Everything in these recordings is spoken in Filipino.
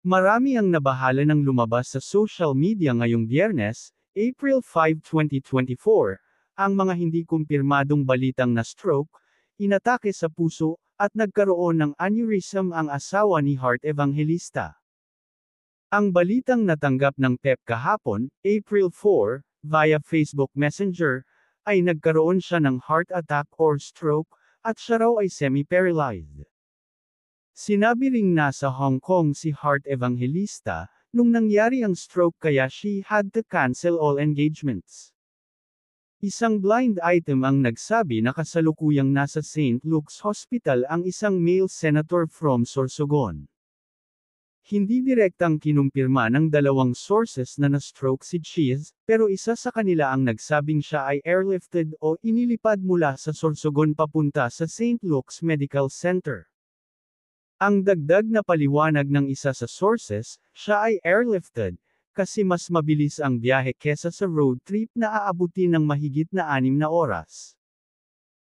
Marami ang nabahala ng lumabas sa social media ngayong Biyernes, April 5, 2024, ang mga hindi kumpirmadong balitang na stroke, inatake sa puso, at nagkaroon ng aneurysm ang asawa ni Heart Evangelista. Ang balitang natanggap ng PEP kahapon, April 4, via Facebook Messenger, ay nagkaroon siya ng heart attack or stroke, at siya raw ay semi-paralyzed. Sinabi ring nasa Hong Kong si Heart Evangelista, nung nangyari ang stroke kaya she had to cancel all engagements. Isang blind item ang nagsabi na kasalukuyang nasa St. Luke's Hospital ang isang male senator from Sorsogon. Hindi direktang kinumpirma ng dalawang sources na na-stroke si Cheese, pero isa sa kanila ang nagsabing siya ay airlifted o inilipad mula sa Sorsogon papunta sa St. Luke's Medical Center. Ang dagdag na paliwanag ng isa sa sources, siya ay airlifted, kasi mas mabilis ang biyahe kesa sa road trip na aabutin ng mahigit na 6 na oras.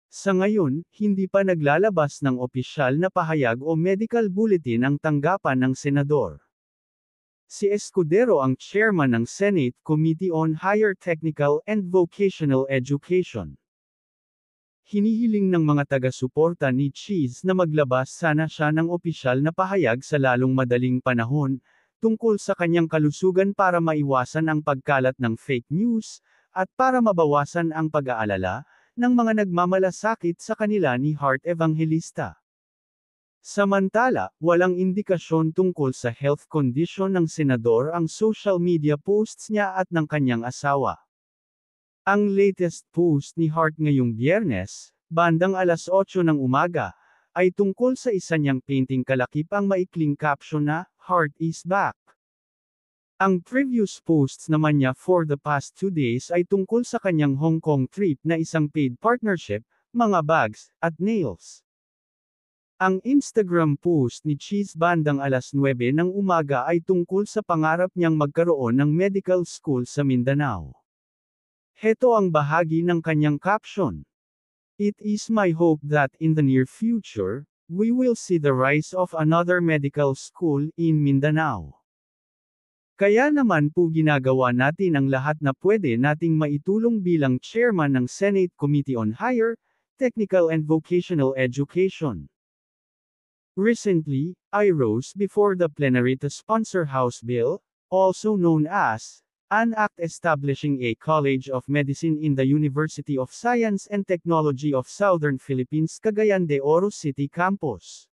Sa ngayon, hindi pa naglalabas ng opisyal na pahayag o medical bulletin ang tanggapan ng senador. Si Escudero ang chairman ng Senate Committee on Higher Technical and Vocational Education. Hinihiling ng mga taga-suporta ni Cheese na maglabas sana siya ng opisyal na pahayag sa lalong madaling panahon, tungkol sa kanyang kalusugan para maiwasan ang pagkalat ng fake news, at para mabawasan ang pag-aalala, ng mga nagmamalasakit sa kanila ni Heart Evangelista. Samantala, walang indikasyon tungkol sa health condition ng senador ang social media posts niya at ng kanyang asawa. Ang latest post ni Heart ngayong Biyernes, bandang alas 8 ng umaga, ay tungkol sa isa niyang painting kalakip ang maikling caption na, "Heart is back." Ang previous posts naman niya for the past 2 days ay tungkol sa kanyang Hong Kong trip na isang paid partnership, mga bags, at nails. Ang Instagram post ni Cheese bandang alas 9 ng umaga ay tungkol sa pangarap niyang magkaroon ng medical school sa Mindanao. Heto ang bahagi ng kanyang caption. "It is my hope that in the near future, we will see the rise of another medical school in Mindanao. Kaya naman po ginagawa natin ang lahat na pwede nating maitulong bilang chairman ng Senate Committee on Higher, Technical and Vocational Education. Recently, I rose before the plenary to sponsor House Bill, also known as an act establishing a College of Medicine in the University of Science and Technology of Southern Philippines Cagayan de Oro City Campus.